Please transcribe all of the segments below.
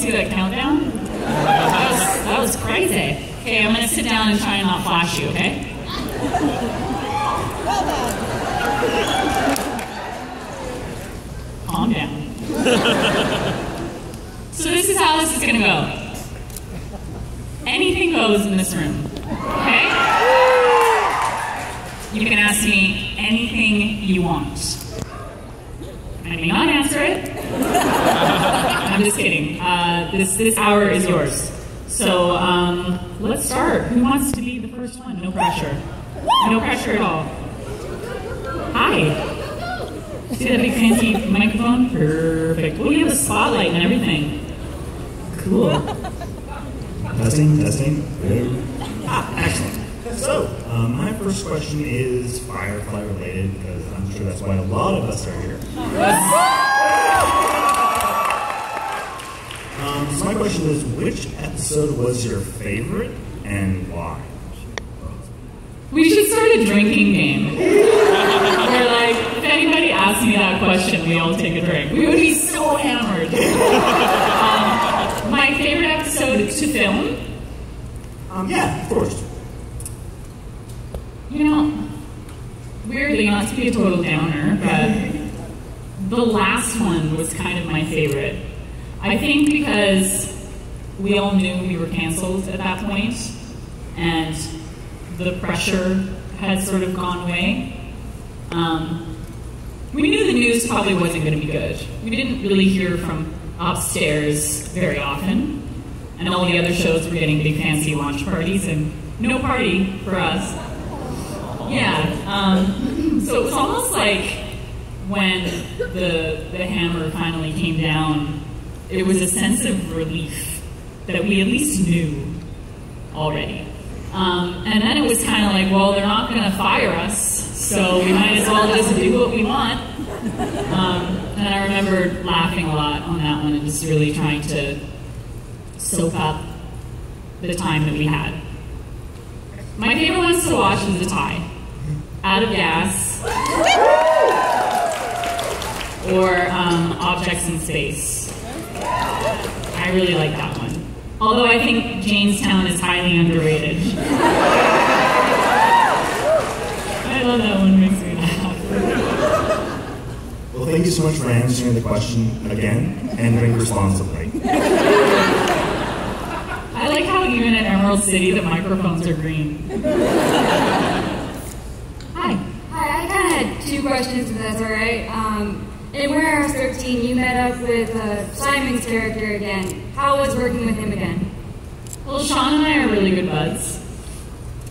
see that countdown? That was crazy. Okay, I'm gonna sit down and try and not flash you, okay? Well done. Calm down. So this is how this is gonna go. Anything goes in this room, okay? You can ask me anything you want. I may not answer it. I'm just kidding. This hour is yours. So let's start. Who wants to be the first one? No pressure. No pressure at all. Hi. See that big fancy microphone? Perfect. Oh, you have a spotlight and everything. Cool. Testing. Excellent. So, my first question is Firefly related, because I'm sure that's why a lot of us are here. So my question is, which episode was your favorite and why? We should start a drinking game. Where, like, if anybody asks me that question, we all take a drink. We would be so hammered. My favorite episode to film? Yeah, of course. You know, weirdly, not to be a total downer, but the last one was kind of my favorite. I think because we all knew we were canceled at that point, and the pressure had sort of gone away. We knew the news probably wasn't going to be good. We didn't really hear from upstairs very often, and all the other shows were getting big fancy launch parties, and no party for us. Yeah, so it was almost like when the hammer finally came down, it was a sense of relief that we at least knew already. And then it was kind of like, well, they're not going to fire us, so we might as well just do what we want. And I remember laughing a lot on that one and just really trying to soak up the time that we had. My favorite ones to watch is the tie. Out of Gas, or Objects in Space. I really like that one. Although I think Jamestown is highly underrated. I love that one, makes me laugh. Well, thank you so much for answering the question again, and drink responsibly. I like how even at Emerald City the microphones are green. Hi, I kind of had two questions if that's all right. In Warehouse 13, you met up with Simon's character again. How was working with him again? Well, Sean and I are really good buds.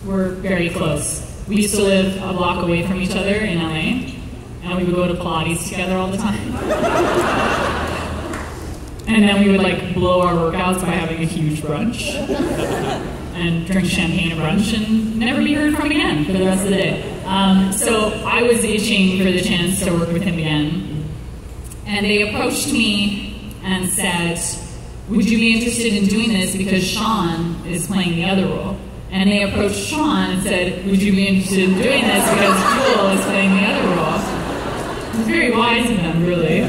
We're very close. We used to live a block away from each other in LA, and we would go to Pilates together all the time. And then we would like blow our workouts by having a huge brunch and drink champagne at brunch and never be heard from again for the rest of the day. So I was itching for the chance to work with him again. And they approached me and said, would you be interested in doing this because Sean is playing the other role? And they approached Sean and said, would you be interested in doing this because Jewel is playing the other role? It was very wise of them, really.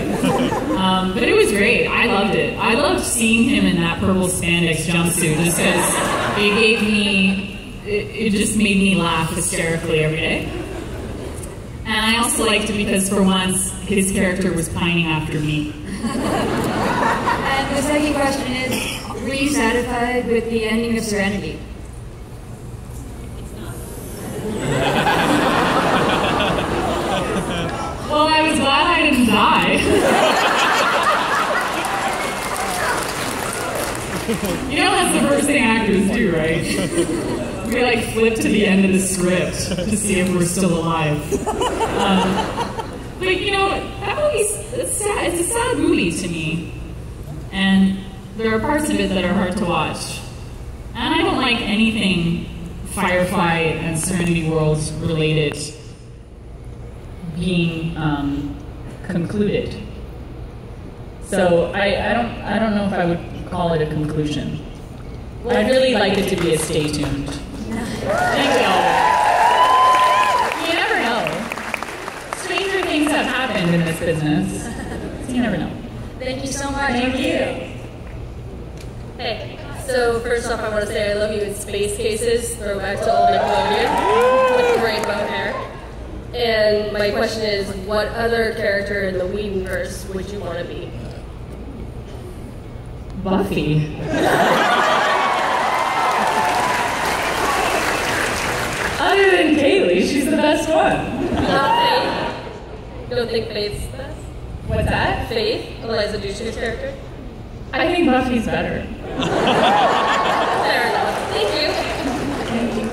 But it was great. I loved it. I loved seeing him in that purple spandex jumpsuit just because it gave me, it just made me laugh hysterically every day. And I also liked it because for once, his character was pining after me. And the second question is, were you satisfied with the ending of Serenity? Well, I was glad I didn't die. You know that's the first thing actors do, right? We like flip to the end of the script to see if we're still alive. But you know, that movie's sad. It's a sad movie to me. And there are parts of it that are hard to watch. And I don't like anything Firefly and Serenity Worlds related being concluded. So I don't know if I would call it a conclusion. I'd really like it to be a stay tuned. Thank you. You never know. Stranger things have happened in this business. So you never know. Thank you so much. Thank you. Hey, so first off I want to say I love you in Space Cases, throwback to old Nickelodeon, with rainbow hair. And my question is, what other character in the Whedonverse would you want to be? Buffy. Other than Kaylee, she's the best one. Not Faith. Don't think Faith's the best? What's that? Faith, Eliza Dushku's character? I think Buffy's better. Fair enough. Thank you.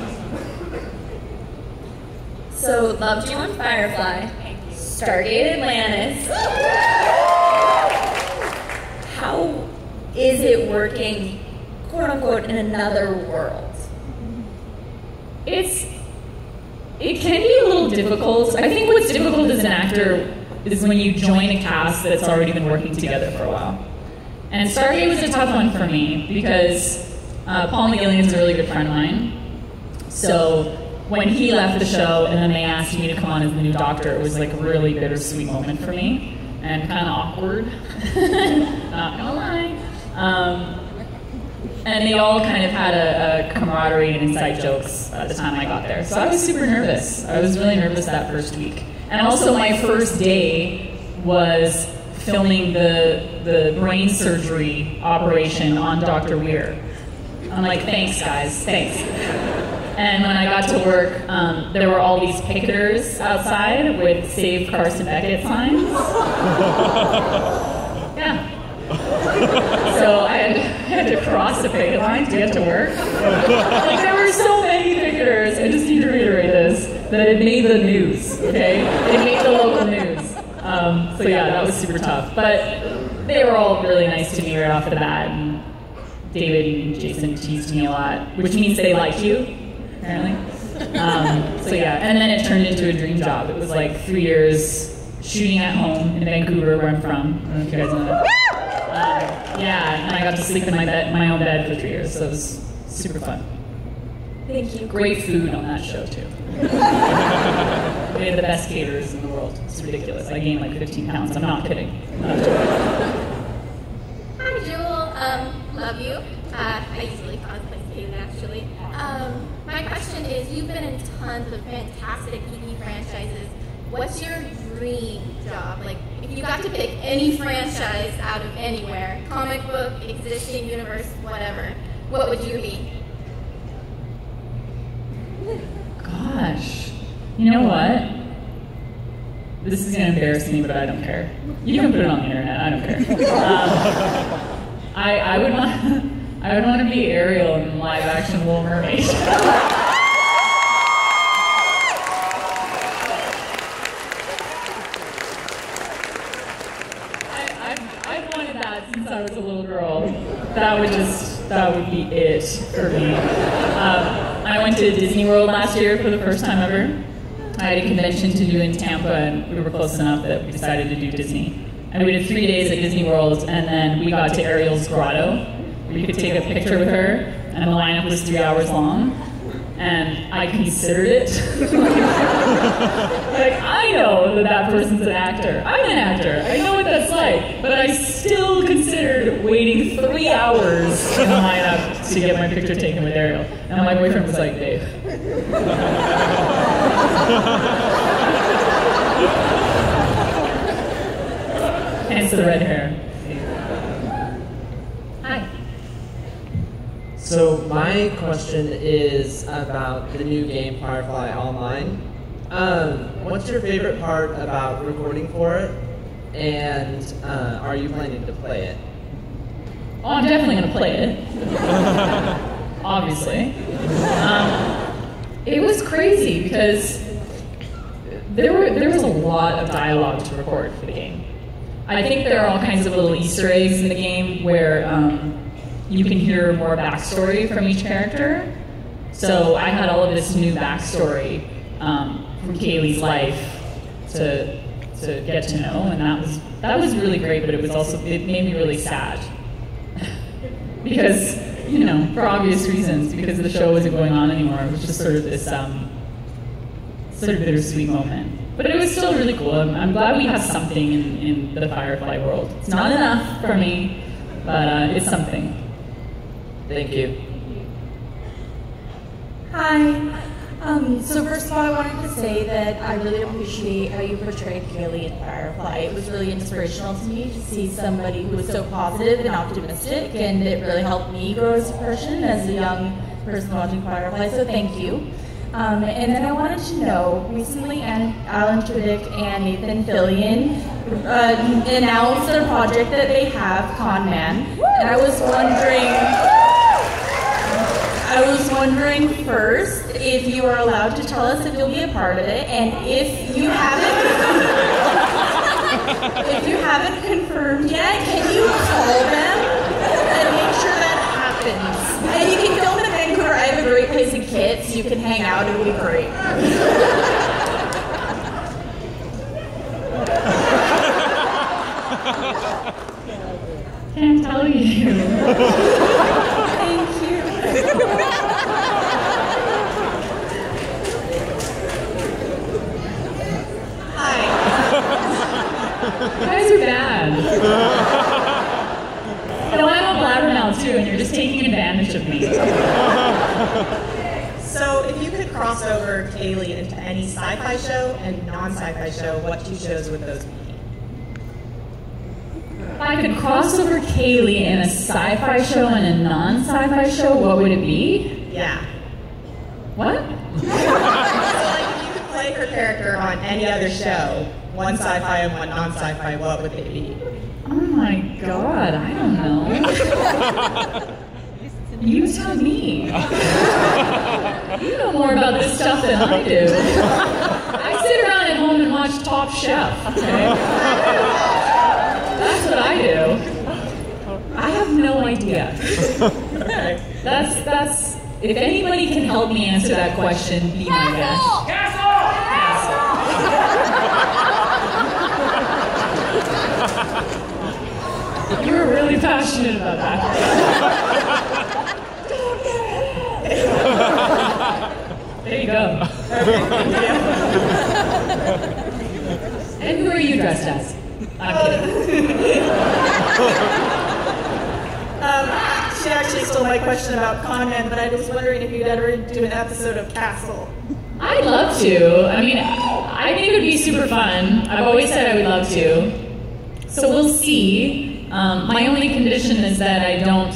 So, loved you on Firefly, Stargate Atlantis. How is it working, quote unquote, in another world? It can be a little difficult. I think what's difficult as an actor is when you join a cast that's already been working together for a while. And Stargate was a tough one for me because Paul McGillian is a really good friend of mine. So when he left the show and then they asked me to come on as the new Doctor, it was like a really bittersweet moment for me and kind of awkward. Not gonna lie. And they all kind of had a camaraderie and inside jokes at the time I got there. So I was super nervous. I was really nervous that first week. And also my first day was filming the brain surgery operation on Dr. Weir. I'm like, thanks guys, thanks. And when I got to work, there were all these picketers outside with Save Carson Beckett signs. Yeah. So I had to cross the picket line to get to work. Like, there were so many picketers, I just need to reiterate this, that it made the news, okay? It made the local news. So yeah, that was super tough. But they were all really nice to me right off the bat, and David and Jason teased me a lot, which means they liked you, apparently. So yeah, and then it turned into a dream job. It was like 3 years shooting at home in Vancouver, where I'm from. I don't know if you guys know that. Yeah, and I got to sleep in my own bed for 3 years, so it was super fun. Thank you. Great food on that show, too. They had the best caterers in the world. It's ridiculous. I gained like 15 pounds. I'm not kidding. Hi, Jewel. Love you. I usually cosplay Kate, actually. My question is, you've been in tons of fantastic geeky franchises. What's your dream job? Like, if you got to pick any franchise out of anywhere, comic book, existing universe, whatever, what would you be? Gosh. You know what? This is going to embarrass me, but I don't care. You can put it on the internet. I don't care. I would want to be Ariel in live action Little Mermaid. I've wanted that since I was a little girl. That would be it for me. I went to Disney World last year for the first time ever. I had a convention to do in Tampa, and we were close enough that we decided to do Disney. And we did 3 days at Disney World, and then we got to Ariel's grotto, where you could take a picture with her, and the lineup was 3 hours long. And I considered it. Like, I know that person's an actor. I'm an actor. I know what that's like. But I still considered waiting 3 hours in the lineup to get my picture taken with Ariel. And my boyfriend was like, Dave. Hence the red hair. Hi. So my question is about the new game Firefly Online. What's your favorite part about recording for it, and are you planning to play it? Oh, I'm definitely going to play it. Obviously. It was crazy because there was a lot of dialogue to record for the game. I think there are all kinds of little Easter eggs in the game where you can hear more backstory from each character. So I had all of this new backstory from Kaylee's life to get to know, and that was really great. But it made me really sad because, you know, for obvious reasons, because the show wasn't going on anymore. It was just sort of this sort of bittersweet moment. But it was still really cool. I'm glad we have something in the Firefly world. It's not enough for me, but it's something. Thank you. Hi. So first of all, I wanted to say that I really appreciate how you portrayed Kaylee in Firefly. It was really inspirational to me to see somebody who was so positive and optimistic, and it really helped me grow as a person, as a young person watching Firefly, so thank you. And then I wanted to know, recently Alan Tudyk and Nathan Fillion announced their project that they have, Con Man, and I was wondering first if you are allowed to tell us if you'll be a part of it, and if you haven't confirmed yet, can you call them and make sure that happens? And you can film in Vancouver. I have a great place in Kits. You can hang out. It would be great. Can't tell you. Thank you. Hi. You guys are bad. No, I'm a blabbermouth too, and you're just taking advantage of me. So, if you could cross over Kaylee into any sci-fi show and non-sci-fi show, what two shows would those be? If I could cross over Kaylee in a sci-fi show and a non-sci-fi show, what would it be? Yeah. What? So, like, if you could play her character on any other show, one sci-fi and one non-sci-fi, what would they be? Oh my god, I don't know. You tell me. You know more about this stuff than I do. I sit around at home and watch Top Chef, okay? That's what I do. I have no idea. That's if anybody can help me answer that question, be my guest. You were really passionate about that. There you go. And who are you dressed as? I'm kidding. She actually stole my question about Con Man, but I was wondering if you'd ever do an episode of Castle. I'd love to. I mean, I think it would be super fun. I've always said I would love to. So we'll see. My only condition is that I don't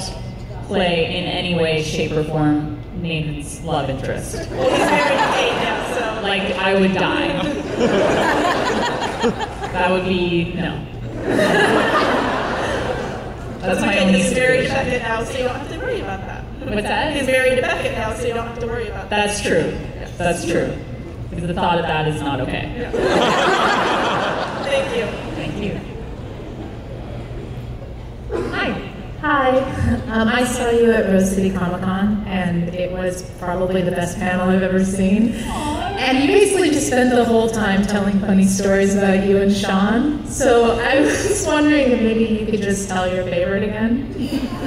play in any way, shape, or form Nathan's love interest. Well, he's married to Kate now, so... Like, I would die. That would be, no. That's my only He's married to stipulation. Beckett now, so you don't have to worry about that. What's that? He's married to Beckett now, so you don't have to worry about that. That's true. That's true. Because the thought of that is not okay. Thank you. Thank you. Hi. Hi, I saw you at Rose City Comicon, and it was probably the best panel I've ever seen. And you basically just spent the whole time telling funny stories about you and Sean. So I was wondering if maybe you could just tell your favorite again.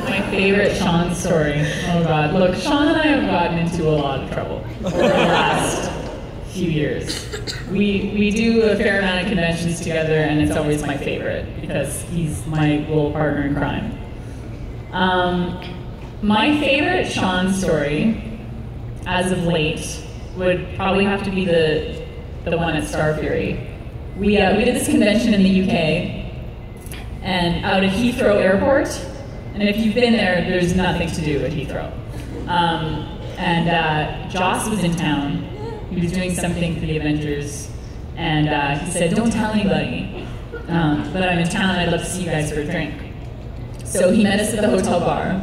My favorite Sean story. Oh God, look, Sean and I have gotten into a lot of trouble over the last few years. We do a fair amount of conventions together, and it's always my favorite because he's my little partner in crime. My favorite Sean story, as of late, would probably have to be the one at Star Fury. We did this convention in the UK, and out at Heathrow Airport. And if you've been there, there's nothing to do at Heathrow. And Joss was in town. He was doing something for the Avengers, and he said, "Don't tell anybody, but I'm in town. I'd love to see you guys for a drink." So he met us at the hotel bar,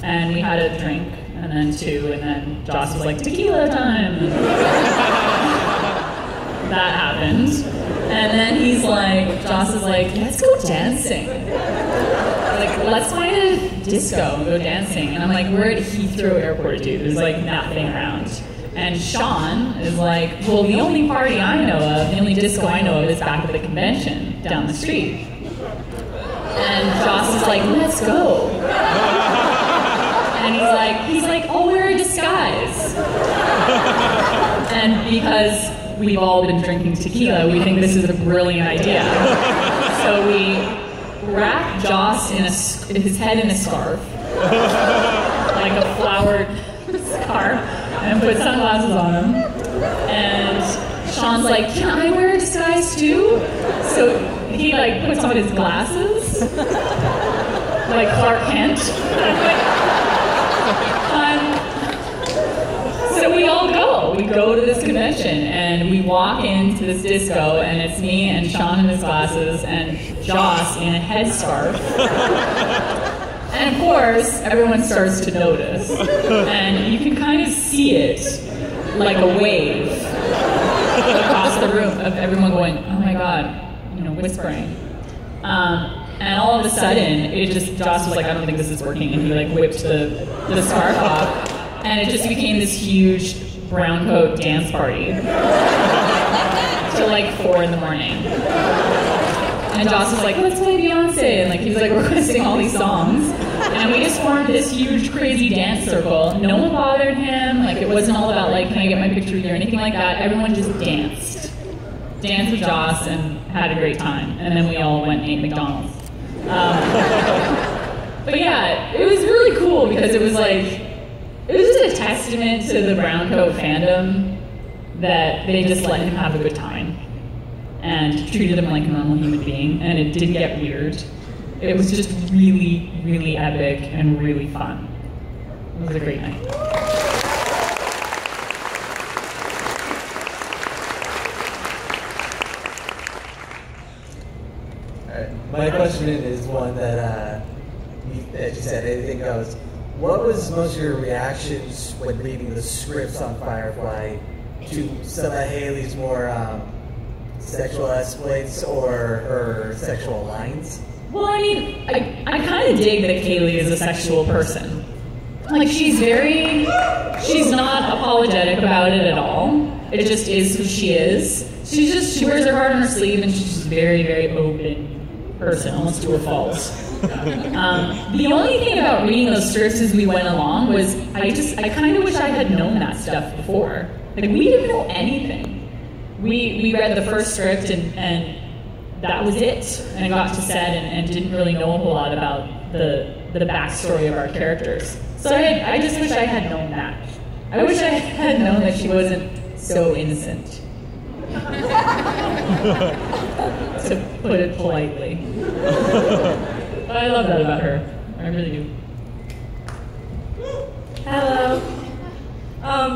and we had a drink, and then two, and then Joss was like, "Tequila time." And that happened, and then Joss is like, "Let's go dancing. Like, let's find a disco and go dancing." And I'm like, "We're at Heathrow Airport, dude. There's like nothing around." And Sean is like, "Well, the only party I know of, the only disco I know of is back at the convention down the street." And Joss is like, "Let's go." And he's like, "I'll wear a disguise." And because we've all been drinking tequila, we think this is a brilliant idea. So we wrap Joss in his head in a scarf. like a flowered scarf and put sunglasses on him. And Sean's like, can I wear a disguise too? So he like puts on his glasses, like Clark Kent. So we all go. We go to this convention and we walk into this disco and it's me and Sean in his glasses and Joss in a headscarf. And of course, everyone starts to notice. And you can kind of see it like a wave across the room of everyone going, oh my God, whispering. And all of a sudden, Joss was like, I don't think this is working. And he like whipped the scarf off. And it just became this huge brown coat dance party till like 4 in the morning. And Joss was like, let's play Beyonce. And like he was like requesting all these songs. And we just formed this huge crazy dance circle. No one bothered him. Like it wasn't all about like, can I get my picture with you or anything like that. Everyone just danced. Danced with Joss and had a great time. And then we all went and ate McDonald's. But yeah, it was really cool because it was just a testament to the brown coat fandom that they just let him have a good time and treated him like a normal human being, and it didn't get weird. It was just really, really epic and really fun. It was a great night. My question is one that you said, anything goes. What was most of your reactions when reading the scripts on Firefly to some of Haley's more sexual exploits or her sexual lines? Well, I mean, I kind of dig that Haley is a sexual person. Like, she's not apologetic about it at all. It just is who she is. She wears her heart on her sleeve, and she's just a very, very open person, almost to a fault. The only thing about reading those scripts as we went along was I kind of wish I had known that stuff before. Like, we didn't know anything. We read the first script and that was it. And I got to set and didn't really know a whole lot about the backstory of our characters. So I just wish I had known that. I wish I had known that she wasn't so innocent. To put it politely. But I love that about her. I really do. Hello.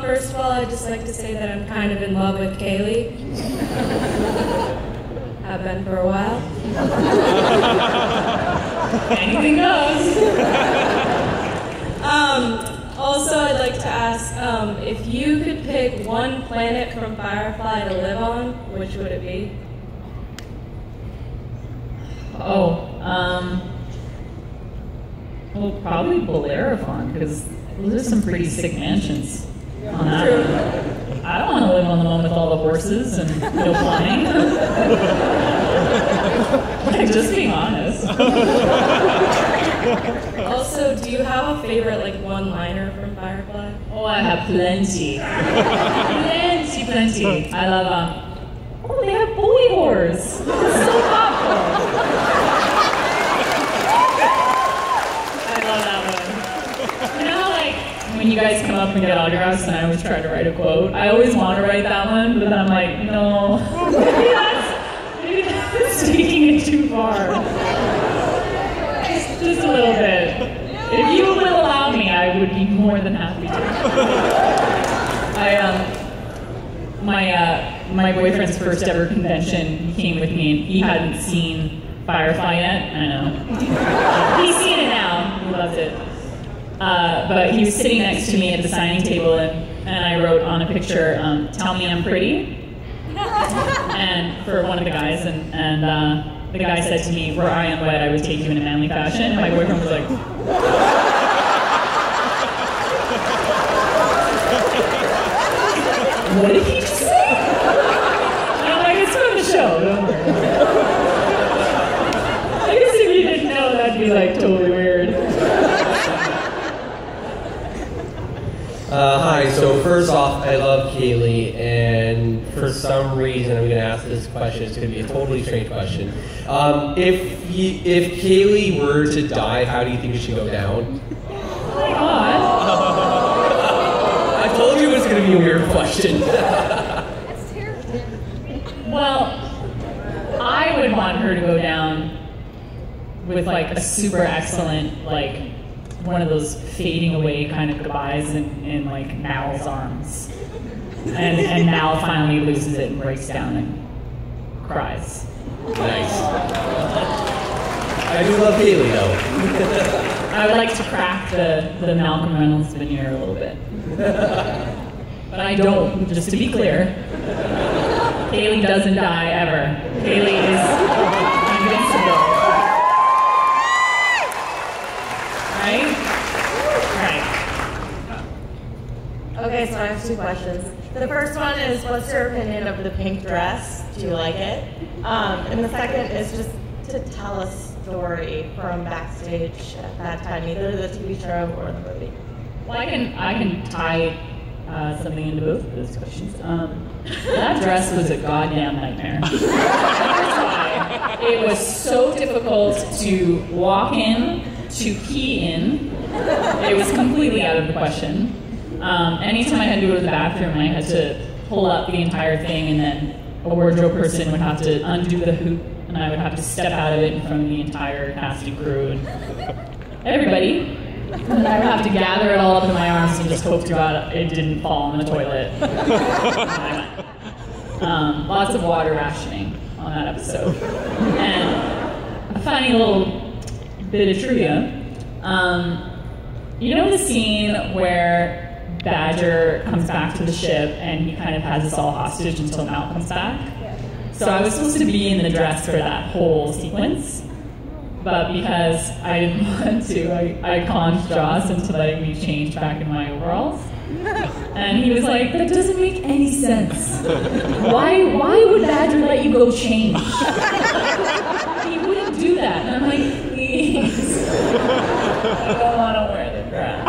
First of all, I'd just like to say that I'm kind of in love with Kaylee. Have been for a while. Anything goes. Also, I'd like to ask, if you could pick one planet from Firefly to live on, which would it be? Well, probably Bellerophon, because those are some pretty sick mansions on that one. I don't want to live on the one with all the horses and no flying. Like, just being honest. Also, do you have a favorite, one-liner from Firefly? Oh, I have plenty. Plenty. I love, they have bully whores. It's so thoughtful. When you guys come up and get autographs and I always try to write a quote, I always want to write that one, but then I'm like, no, maybe that's taking it too far. Just a little bit. If you will allow me, I would be more than happy to. My boyfriend's first ever convention, he came with me and he hadn't seen Firefly yet. I know. He's seen it now. He loves it. But he was sitting next to me at the signing table, and I wrote on a picture, "Tell me I'm pretty," and for one of the guys, and the guy said to me, "Were I unwed, I would take you in a manly fashion." And my boyfriend was like, "What did he just say?" And I'm like, "It's from the show, don't worry." I guess if you didn't know, that'd be like totally weird. Hi, so first off, I love Kaylee, and for some reason I'm going to ask this question. It's going to be a totally strange question. If Kaylee were to die, how do you think it should go down? Oh my God. was going to be a weird question. That's terrible. Well, I would want her to go down with like a super excellent, like one of those fading away kind of goodbyes in like Mal's arms. And Mal finally loses it and breaks down and cries. Nice. I do love Kaylee though. I would like to crack the Malcolm Reynolds veneer a little bit. But I don't, just to be clear. Kaylee doesn't die ever. Kaylee is invincible. Right? Right. Okay, so I have two questions. The first one is, what's your opinion of the pink dress? Do you like it? And the second is just to tell a story from backstage at that time, either the TV show or the movie. Well, I can tie something into both of those questions. That dress was a goddamn nightmare. Here's why. It was so difficult to walk in, to pee in. It was completely out of the question. Anytime I had to go to the bathroom, I had to pull up the entire thing, and then a wardrobe person would have to undo the hoop, and I would have to step out of it in front of the entire cast and crew and everybody. And I would have to gather it all up in my arms and just hope to God it didn't fall in the toilet. Lots of water rationing on that episode. And a funny little bit of trivia. You know the scene where Badger comes back to the ship and he kind of has us all hostage until Mal comes back? So I was supposed to be in the dress for that whole sequence. But because I didn't want to, I conned Joss into letting me change back in my overalls. And he was like, that doesn't make any sense. Why would Badger let you go change? He wouldn't do that. And I'm like, please. I don't want to wear the dress.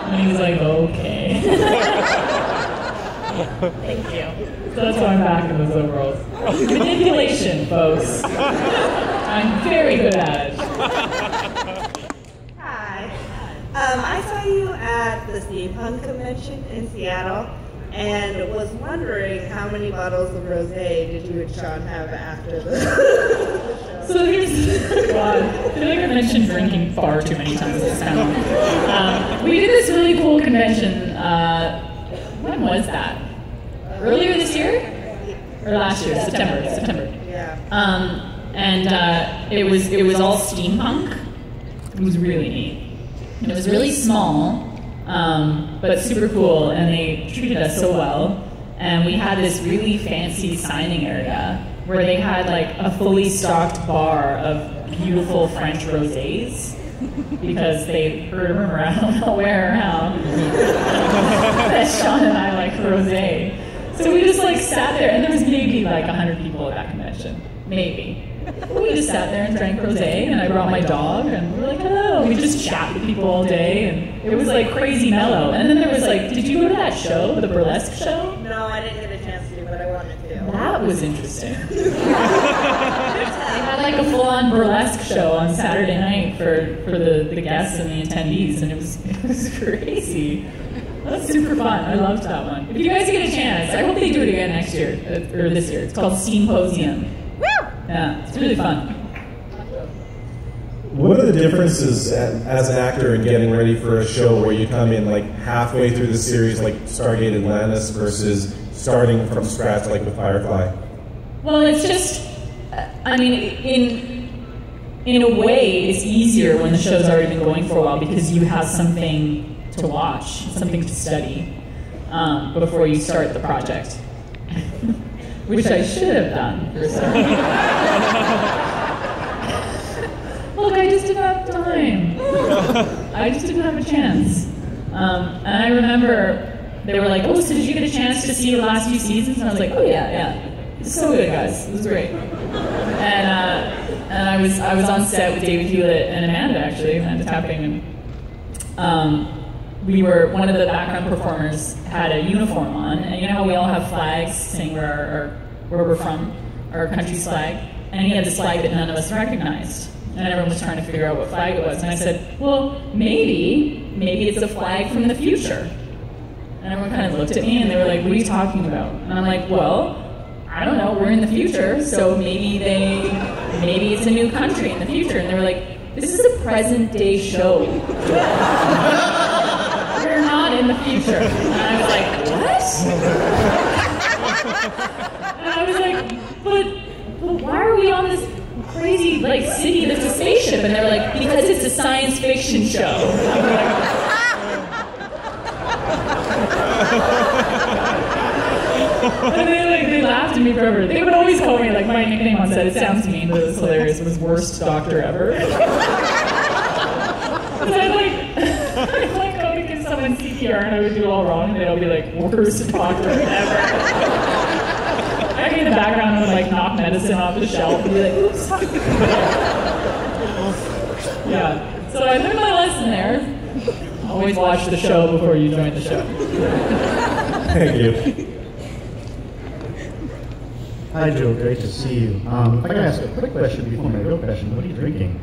And he was like, okay. Thank you. So that's why I'm back in those overalls. Manipulation, folks. I'm very good at it. Hi. I saw you at the steampunk convention in Seattle, and was wondering how many bottles of rosé did you and Sean have after the show? So here's, God, I feel like I mentioned drinking far too many times this panel. We did this really cool convention, when was that? Earlier this year? Or last year, September. Yeah. And it was all steampunk. It was really neat. And it was really small, but super cool, and they treated us so well. And we had this really fancy signing area where they had like a fully stocked bar of beautiful French rosés because they heard a rumor, I don't know where or how, that Sean and I like rosé. So we just like sat there, and there was maybe like 100 people at that convention, maybe. We just sat there and drank rosé, and I brought my dog, and we were like, hello. We just chat with people all day, and it was like crazy mellow. And then there was like, did you go to that show, the burlesque show? No, I didn't get a chance to, but I wanted to. That was interesting. They had like a full-on burlesque show on Saturday night for the guests and the attendees, and it was crazy. That's super fun. I loved that one. If you guys get a chance, I hope they do it again next year, or this year. It's called Steamposium. Yeah, it's really fun. What are the differences as an actor in getting ready for a show where you come in like halfway through the series, like Stargate Atlantis, versus starting from scratch like with Firefly? Well, it's just, I mean, in a way, it's easier when the show's already been going for a while because you have something to watch, something to study before you start the project. Which I should have done for starting. Look, I just didn't have time. I just didn't have a chance. And I remember they were like, oh, so did you get a chance to see the last few seasons? And I was like, oh yeah. It's so good, guys. It was great. And I was on set with David Hewlett and Amanda, actually, Amanda Tapping. And we were, one of the background performers had a uniform on, and you know how we all have flags saying where we're from, our country's flag, and he had this flag that none of us recognized, and everyone was trying to figure out what flag it was, and I said, well, maybe it's a flag from the future. And everyone kind of looked at me and they were like, what are you talking about? And I'm like, well, I don't know, we're in the future, so maybe it's a new country in the future. And they were like, this is a present day show. We're not in the future. And I was like, what? And I was like, but why are we on this crazy city that's a spaceship? And they were like, because it's a science fiction show. And they laughed at me forever. They would always call me, my nickname on set, it sounds mean, but it was hilarious, was worst doctor ever. Because I'd go to give someone CPR and I would do it all wrong, and they'd all be like, worst doctor ever. I'd be in the background and would knock medicine off the shelf and be like, oops. Yeah, so I learned my lesson there. Always watch the show before you join the show. Thank you. Hi, Joe. Great to see you. If I can ask a quick question before my real question, what are you drinking?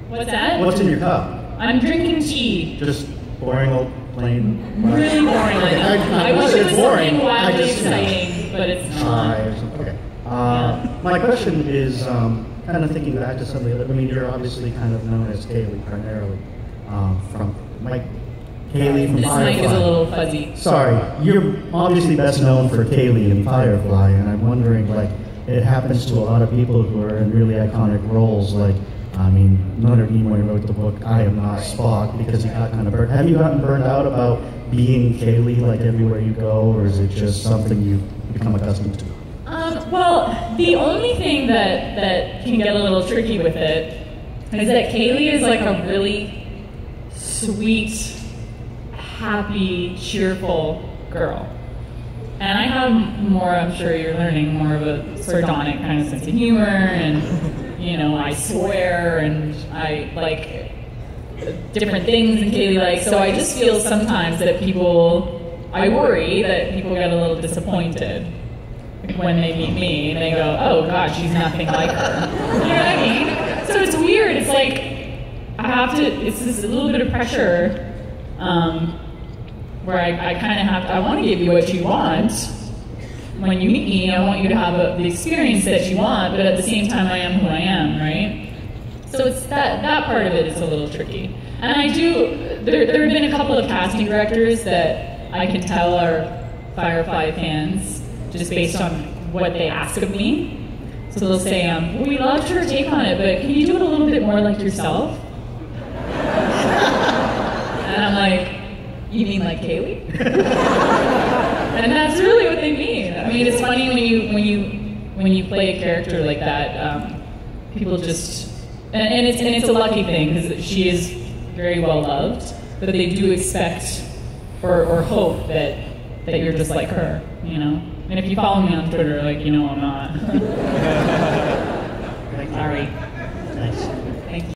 What's that? What's in your cup? I'm drinking tea. Just boring old plain. Really boring. I wish it was something wildly exciting, but it's not. Okay. My question is kind of thinking back to some of the other. I mean, you're obviously kind of known as Kaylee primarily from Mike. Kaylee from Firefly. This mic is a little fuzzy. Sorry, you're obviously best known for Kaylee in Firefly, and I'm wondering, it happens to a lot of people who are in really iconic roles. Leonard Nimoy wrote the book "I Am Not Spock" because he got kind of burned. Have you gotten burned out about being Kaylee everywhere you go, or is it just something you've become accustomed to? Well, the only thing that can get a little tricky with it is that Kaylee is a really sweet, happy, cheerful girl. And I have more, I'm sure you're learning, more of a sardonic kind of sense of humor, and, I swear, and I like different things than Kaylee likes. So I just feel sometimes that I worry that people get a little disappointed when they meet me, and they go, oh God, she's nothing like her. You know what I mean? So it's weird. It's it's this little bit of pressure, where I kind of I want to give you what you want. When you meet me, I want you to have the experience that you want, but at the same time, I am who I am, right? So it's that part of it is a little tricky. And there have been a couple of casting directors that I can tell are Firefly fans, just based on what they ask of me. So they'll say, we loved your take on it, but can you do it a little bit more like yourself? And I'm like, you mean like Kaylee? And that's really what they mean. I mean, it's funny when you play a character like that, people just, and it's a lucky thing because she is very well loved, but they do expect or hope that you're just like her, And if you follow me on Twitter, I'm not. Sorry. Thanks.